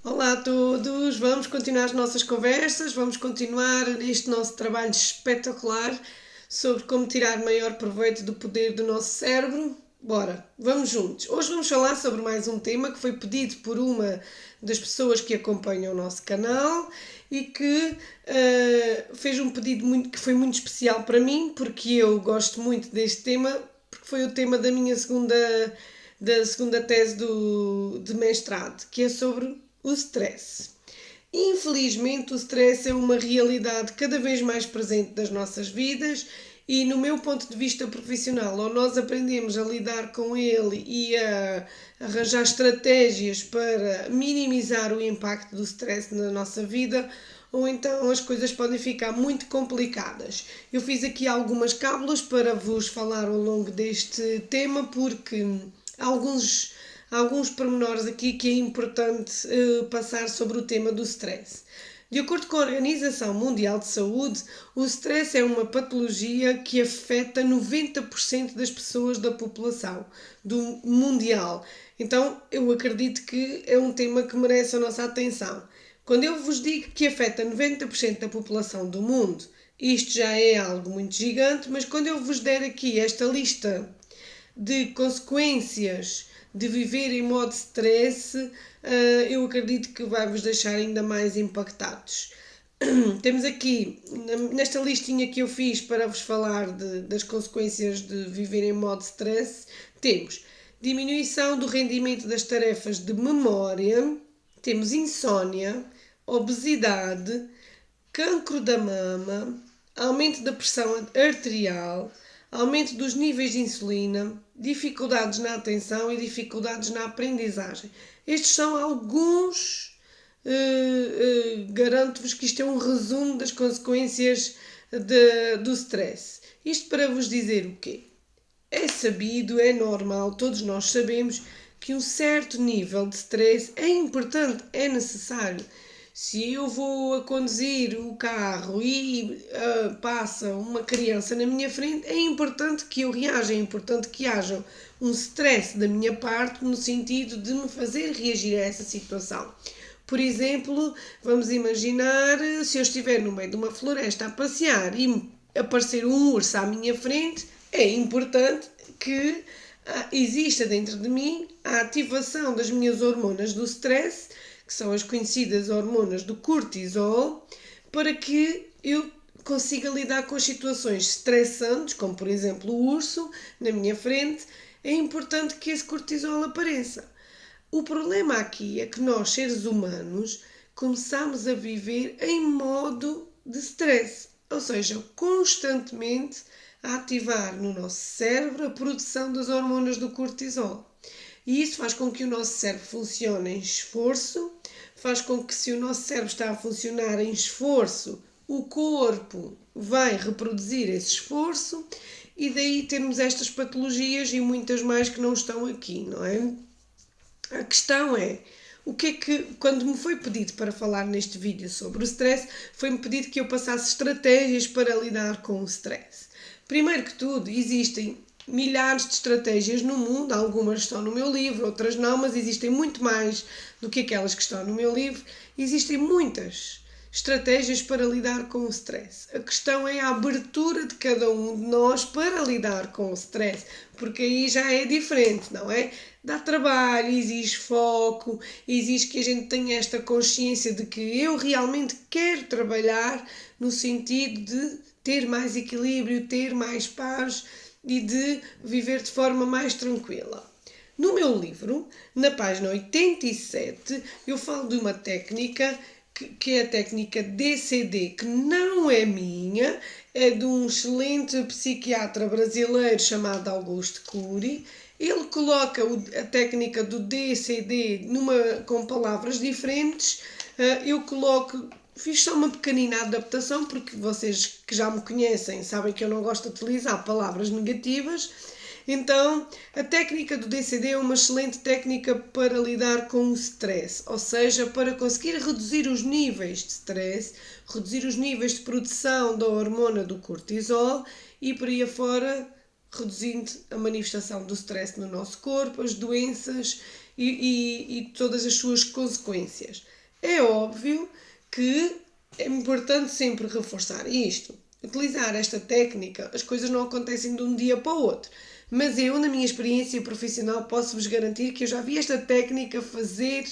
Olá a todos, vamos continuar as nossas conversas, vamos continuar este nosso trabalho espetacular sobre como tirar maior proveito do poder do nosso cérebro. Bora, vamos juntos. Hoje vamos falar sobre mais um tema que foi pedido por uma das pessoas que acompanham o nosso canal e que fez um pedido que foi muito especial para mim, porque eu gosto muito deste tema, porque foi o tema da segunda tese de mestrado, que é sobre o stress. Infelizmente, o stress é uma realidade cada vez mais presente das nossas vidas e, no meu ponto de vista profissional, ou nós aprendemos a lidar com ele e a arranjar estratégias para minimizar o impacto do stress na nossa vida, ou então as coisas podem ficar muito complicadas. Eu fiz aqui algumas cábulas para vos falar ao longo deste tema, porque alguns pormenores aqui que é importante passar sobre o tema do stress. De acordo com a Organização Mundial de Saúde, o stress é uma patologia que afeta 90% das pessoas da população do mundial. Então, eu acredito que é um tema que merece a nossa atenção. Quando eu vos digo que afeta 90% da população do mundo, isto já é algo muito gigante, mas quando eu vos der aqui esta lista de consequências de viver em modo stress, eu acredito que vai vos deixar ainda mais impactados. Temos aqui, nesta listinha que eu fiz para vos falar das consequências de viver em modo stress, temos diminuição do rendimento das tarefas de memória, temos insónia, obesidade, cancro da mama, aumento da pressão arterial, aumento dos níveis de insulina, dificuldades na atenção e dificuldades na aprendizagem. Estes são alguns, garanto-vos que isto é um resumo das consequências do stress. Isto para vos dizer o quê? É sabido, é normal, todos nós sabemos que um certo nível de stress é importante, é necessário. Se eu vou a conduzir o carro e passa uma criança na minha frente, é importante que eu reaja, é importante que haja um stress da minha parte no sentido de me fazer reagir a essa situação. Por exemplo, vamos imaginar se eu estiver no meio de uma floresta a passear e aparecer um urso à minha frente, é importante que exista dentro de mim a ativação das minhas hormonas do stress, que são as conhecidas hormonas do cortisol, para que eu consiga lidar com as situações estressantes, como por exemplo o urso na minha frente. É importante que esse cortisol apareça. O problema aqui é que nós, seres humanos, começamos a viver em modo de stress, ou seja, constantemente a ativar no nosso cérebro a produção das hormonas do cortisol. E isso faz com que o nosso cérebro funcione em esforço, faz com que, se o nosso cérebro está a funcionar em esforço, o corpo vai reproduzir esse esforço e daí temos estas patologias e muitas mais que não estão aqui, não é? A questão é, o que é que, quando me foi pedido para falar neste vídeo sobre o stress, foi-me pedido que eu passasse estratégias para lidar com o stress. Primeiro que tudo, existem milhares de estratégias no mundo, algumas estão no meu livro, outras não, mas existem muito mais do que aquelas que estão no meu livro. Existem muitas estratégias para lidar com o stress. A questão é a abertura de cada um de nós para lidar com o stress, porque aí já é diferente, não é? Dá trabalho, exige foco, exige que a gente tenha esta consciência de que eu realmente quero trabalhar no sentido de ter mais equilíbrio, ter mais paz e de viver de forma mais tranquila. No meu livro, na página 87, eu falo de uma técnica que é a técnica DCD, que não é minha, é de um excelente psiquiatra brasileiro chamado Augusto Cury. Ele coloca a técnica do DCD com palavras diferentes. Eu fiz só uma pequenina adaptação, porque vocês que já me conhecem sabem que eu não gosto de utilizar palavras negativas. Então, a técnica do DCD é uma excelente técnica para lidar com o stress, ou seja, para conseguir reduzir os níveis de stress, reduzir os níveis de produção da hormona do cortisol e por aí afora, reduzindo a manifestação do stress no nosso corpo, as doenças e todas as suas consequências. É óbvio que é importante sempre reforçar isto. Utilizar esta técnica, as coisas não acontecem de um dia para o outro. Mas eu, na minha experiência profissional, posso-vos garantir que eu já vi esta técnica fazer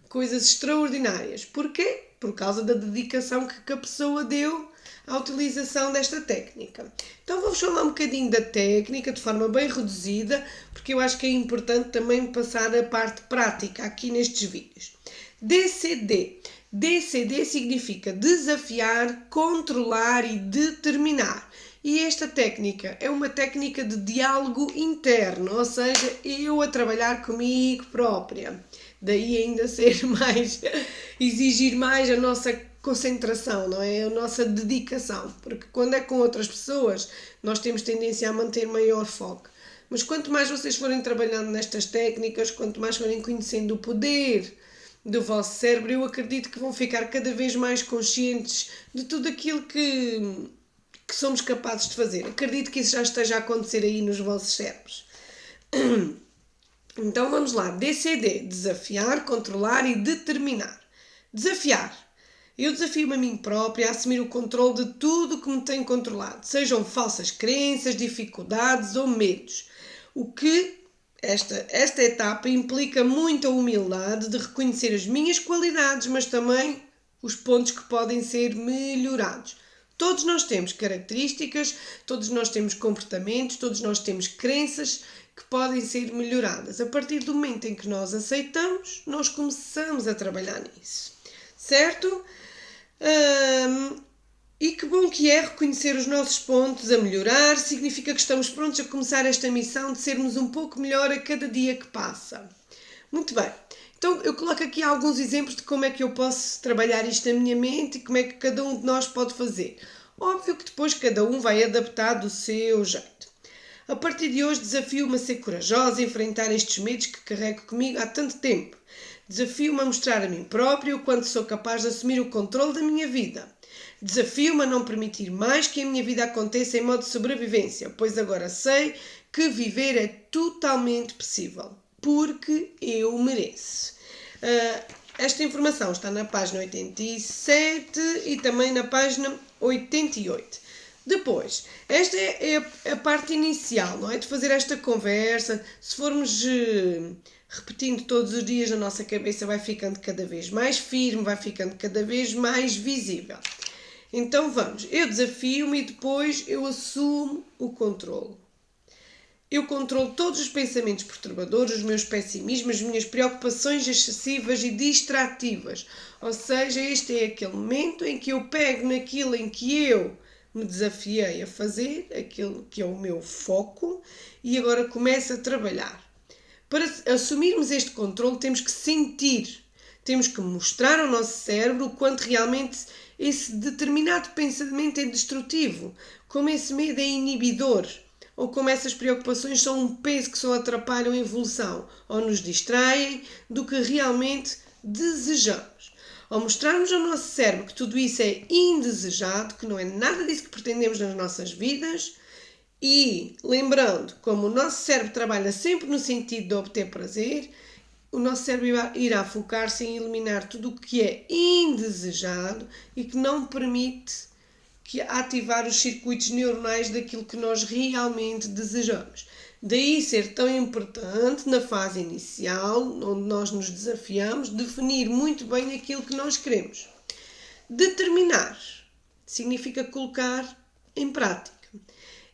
coisas extraordinárias. Porquê? Por causa da dedicação que a pessoa deu à utilização desta técnica. Então vou-vos falar um bocadinho da técnica de forma bem reduzida, porque eu acho que é importante também passar a parte prática aqui nestes vídeos. DCD. DCD significa desafiar, controlar e determinar. E esta técnica é uma técnica de diálogo interno, ou seja, eu a trabalhar comigo própria. Daí ainda ser mais, exigir mais a nossa concentração, não é? A nossa dedicação. Porque quando é com outras pessoas, nós temos tendência a manter maior foco. Mas quanto mais vocês forem trabalhando nestas técnicas, quanto mais forem conhecendo o poder do vosso cérebro, eu acredito que vão ficar cada vez mais conscientes de tudo aquilo que somos capazes de fazer. Acredito que isso já esteja a acontecer aí nos vossos cérebros. Então vamos lá. DCD. Desafiar, controlar e determinar. Desafiar. Eu desafio-me a mim própria a assumir o controle de tudo que me tem controlado. Sejam falsas crenças, dificuldades ou medos. O que esta etapa implica muita humildade de reconhecer as minhas qualidades, mas também os pontos que podem ser melhorados. Todos nós temos características, todos nós temos comportamentos, todos nós temos crenças que podem ser melhoradas. A partir do momento em que nós aceitamos, nós começamos a trabalhar nisso. Certo? E que bom que é reconhecer os nossos pontos a melhorar, significa que estamos prontos a começar esta missão de sermos um pouco melhor a cada dia que passa. Muito bem, então eu coloco aqui alguns exemplos de como é que eu posso trabalhar isto na minha mente e como é que cada um de nós pode fazer. Óbvio que depois cada um vai adaptar do seu jeito. A partir de hoje desafio-me a ser corajosa e enfrentar estes medos que carrego comigo há tanto tempo. Desafio-me a mostrar a mim própria o quanto sou capaz de assumir o controle da minha vida. Desafio-me a não permitir mais que a minha vida aconteça em modo de sobrevivência, pois agora sei que viver é totalmente possível, porque eu mereço. Esta informação está na página 87 e também na página 88. Depois, esta é a parte inicial, não é? De fazer esta conversa. Se formos repetindo todos os dias, a nossa cabeça vai ficando cada vez mais firme, vai ficando cada vez mais visível. Então vamos, eu desafio-me e depois eu assumo o controle. Eu controlo todos os pensamentos perturbadores, os meus pessimismos, as minhas preocupações excessivas e distrativas. Ou seja, este é aquele momento em que eu pego naquilo em que eu me desafiei a fazer, aquilo que é o meu foco, e agora começo a trabalhar. Para assumirmos este controle temos que sentir, temos que mostrar ao nosso cérebro o quanto realmente esse determinado pensamento é destrutivo, como esse medo é inibidor, ou como essas preocupações são um peso que só atrapalham a evolução, ou nos distraem do que realmente desejamos. Ao mostrarmos ao nosso cérebro que tudo isso é indesejado, que não é nada disso que pretendemos nas nossas vidas, e lembrando, como o nosso cérebro trabalha sempre no sentido de obter prazer, o nosso cérebro irá focar-se em eliminar tudo o que é indesejado e que não permite ativar os circuitos neuronais daquilo que nós realmente desejamos. Daí ser tão importante, na fase inicial, onde nós nos desafiamos, definir muito bem aquilo que nós queremos. Determinar significa colocar em prática.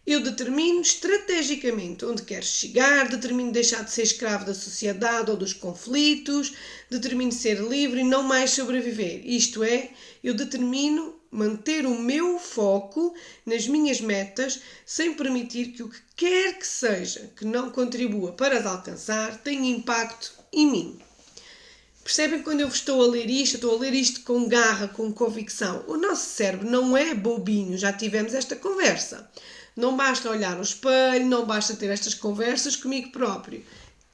Eu determino estrategicamente onde quero chegar, determino deixar de ser escravo da sociedade ou dos conflitos, determino ser livre e não mais sobreviver. Isto é, eu determino manter o meu foco nas minhas metas sem permitir que o que quer que seja que não contribua para as alcançar tenha impacto em mim. Percebem quando eu estou a ler isto com garra, com convicção? O nosso cérebro não é bobinho, já tivemos esta conversa. Não basta olhar no espelho, não basta ter estas conversas comigo próprio.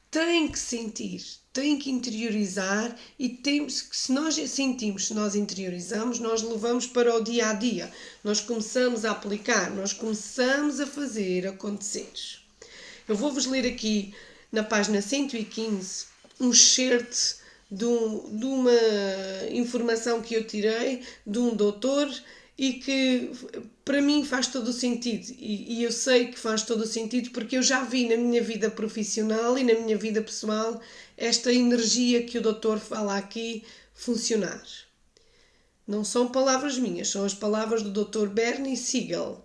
Tem que sentir, tem que interiorizar e se nós sentimos, se nós interiorizamos, nós levamos para o dia a dia. Nós começamos a aplicar, nós começamos a fazer acontecer. Eu vou-vos ler aqui na página 115 um excerto de uma informação que eu tirei de um doutor e que para mim faz todo o sentido. E eu sei que faz todo o sentido porque eu já vi na minha vida profissional e na minha vida pessoal esta energia que o doutor fala aqui funcionar. Não são palavras minhas, são as palavras do Dr. Bernie Siegel.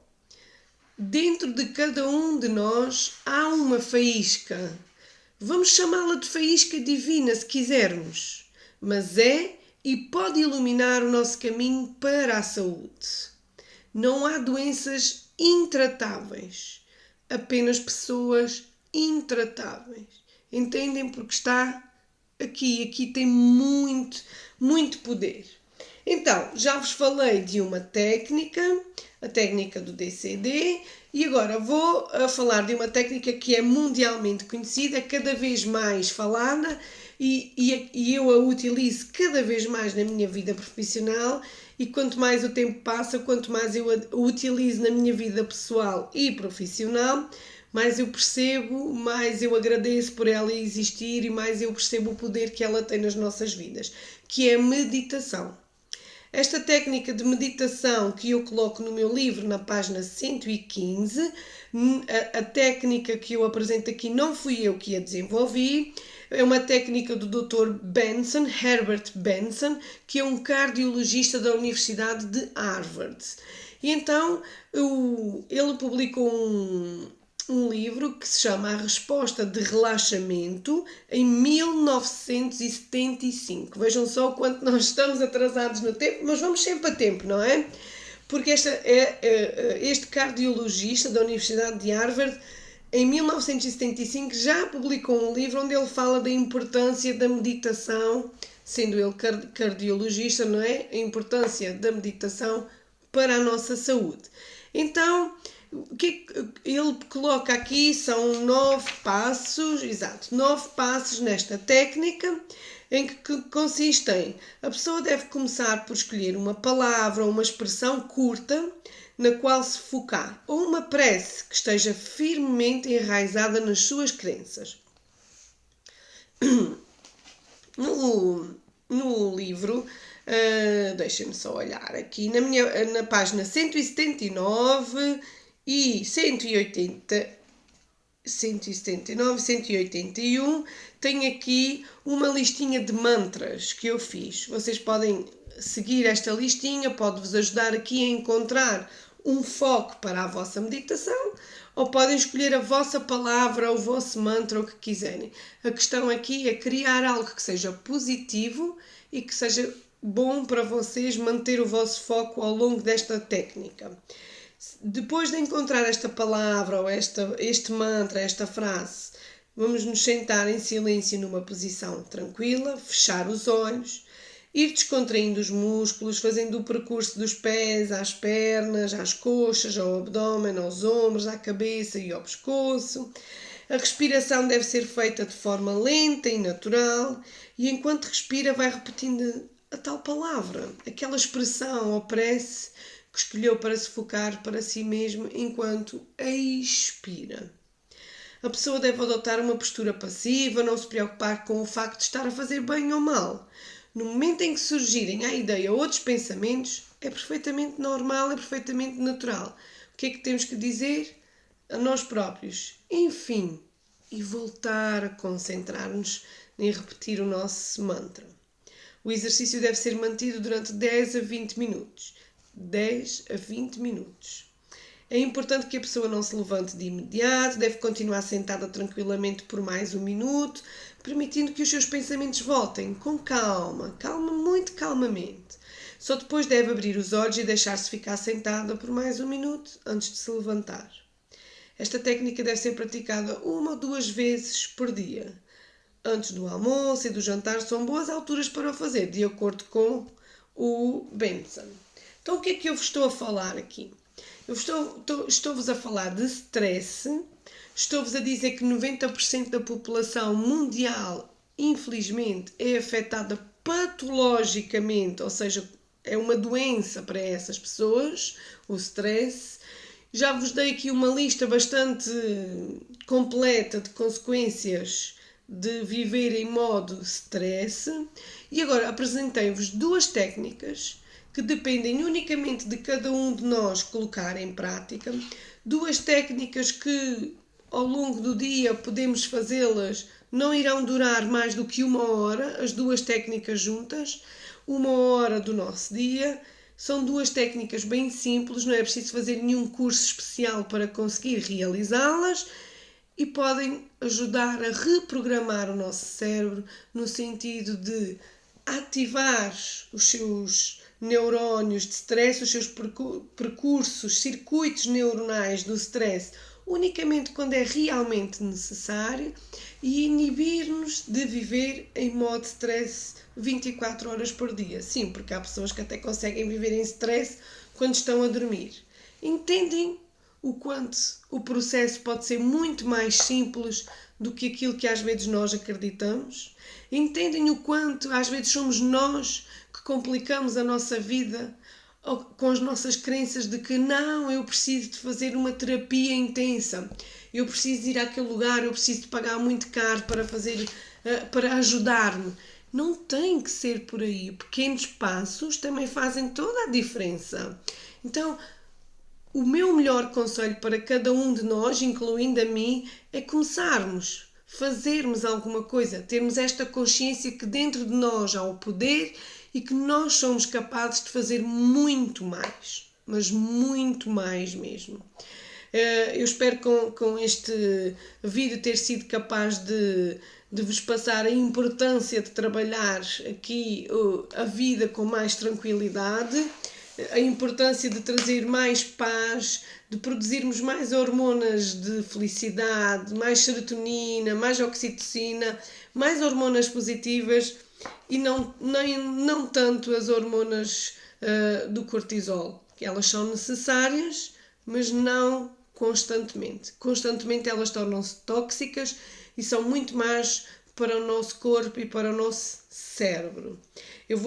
Dentro de cada um de nós há uma faísca. Vamos chamá-la de faísca divina se quisermos, mas é e pode iluminar o nosso caminho para a saúde. Não há doenças intratáveis, apenas pessoas intratáveis. Entendem? Porque está aqui tem muito, muito poder. Então, já vos falei de uma técnica, a técnica do DCD, e agora vou falar de uma técnica que é mundialmente conhecida, cada vez mais falada, e eu a utilizo cada vez mais na minha vida profissional, e quanto mais o tempo passa, quanto mais eu a utilizo na minha vida pessoal e profissional, mais eu percebo, mais eu agradeço por ela existir e mais eu percebo o poder que ela tem nas nossas vidas, que é a meditação. Esta técnica de meditação que eu coloco no meu livro, na página 115, a técnica que eu apresento aqui não fui eu que a desenvolvi, é uma técnica do Dr. Benson, Herbert Benson, que é um cardiologista da Universidade de Harvard. E então ele publicou um livro que se chama A Resposta de Relaxamento em 1975. Vejam só o quanto nós estamos atrasados no tempo, mas vamos sempre a tempo, não é? Porque este cardiologista da Universidade de Harvard, em 1975, já publicou um livro onde ele fala da importância da meditação, sendo ele cardiologista, não é? A importância da meditação para a nossa saúde. Então, o que ele coloca aqui são 9 passos, 9 passos nesta técnica, em que consistem, a pessoa deve começar por escolher uma palavra ou uma expressão curta na qual se focar, ou uma prece que esteja firmemente enraizada nas suas crenças. No livro, deixem-me só olhar aqui, na página 179 e 179, 181, tem aqui uma listinha de mantras que eu fiz. Vocês podem seguir esta listinha, pode-vos ajudar aqui a encontrar um foco para a vossa meditação, ou podem escolher a vossa palavra, o vosso mantra, o que quiserem. A questão aqui é criar algo que seja positivo e que seja bom para vocês manter o vosso foco ao longo desta técnica. Depois de encontrar esta palavra ou este mantra, esta frase, vamos nos sentar em silêncio numa posição tranquila, fechar os olhos, ir descontraindo os músculos, fazendo o percurso dos pés às pernas, às coxas, ao abdômen, aos ombros, à cabeça e ao pescoço. A respiração deve ser feita de forma lenta e natural e enquanto respira vai repetindo a tal palavra, aquela expressão ou prece que escolheu para se focar para si mesmo enquanto expira. A pessoa deve adotar uma postura passiva, não se preocupar com o facto de estar a fazer bem ou mal. No momento em que surgirem à ideia outros pensamentos, é perfeitamente normal, é perfeitamente natural. O que é que temos que dizer a nós próprios? Enfim, e voltar a concentrar-nos em repetir o nosso mantra. O exercício deve ser mantido durante 10 a 20 minutos. 10 a 20 minutos. É importante que a pessoa não se levante de imediato, deve continuar sentada tranquilamente por mais um minuto, permitindo que os seus pensamentos voltem com calma, muito calmamente. Só depois deve abrir os olhos e deixar-se ficar sentada por mais um minuto antes de se levantar. Esta técnica deve ser praticada 1 ou 2 vezes por dia. Antes do almoço e do jantar são boas alturas para o fazer, de acordo com o Benson. Então, o que é que eu vos estou a falar aqui? Eu estou-vos a falar de stress, estou-vos a dizer que 90% da população mundial, infelizmente, é afetada patologicamente, ou seja, é uma doença para essas pessoas, o stress. Já vos dei aqui uma lista bastante completa de consequências de viver em modo stress. E agora apresentei-vos duas técnicas que dependem unicamente de cada um de nós colocar em prática. Duas técnicas que ao longo do dia podemos fazê-las, não irão durar mais do que 1 hora, as duas técnicas juntas, 1 hora do nosso dia. São duas técnicas bem simples, não é preciso fazer nenhum curso especial para conseguir realizá-las e podem ajudar a reprogramar o nosso cérebro no sentido de ativar os seus neurónios de stress, os seus percursos, circuitos neuronais do stress, unicamente quando é realmente necessário e inibir-nos de viver em modo stress 24 horas por dia. Sim, porque há pessoas que até conseguem viver em stress quando estão a dormir. Entendem o quanto o processo pode ser muito mais simples do que aquilo que às vezes nós acreditamos? Entendem o quanto às vezes somos nós que complicamos a nossa vida com as nossas crenças de que não, eu preciso de fazer uma terapia intensa, eu preciso ir àquele lugar, eu preciso de pagar muito caro para ajudar-me. Não tem que ser por aí. Pequenos passos também fazem toda a diferença. Então, o meu melhor conselho para cada um de nós, incluindo a mim, é começarmos, fazermos alguma coisa, termos esta consciência que dentro de nós há o poder e que nós somos capazes de fazer muito mais, mas muito mais mesmo. Eu espero com este vídeo ter sido capaz de vos passar a importância de trabalhar aqui a vida com mais tranquilidade, a importância de trazer mais paz, de produzirmos mais hormonas de felicidade, mais serotonina, mais oxitocina, mais hormonas positivas e não tanto as hormonas do cortisol, que elas são necessárias, mas não constantemente. Constantemente elas tornam-se tóxicas e são muito más para o nosso corpo e para o nosso cérebro.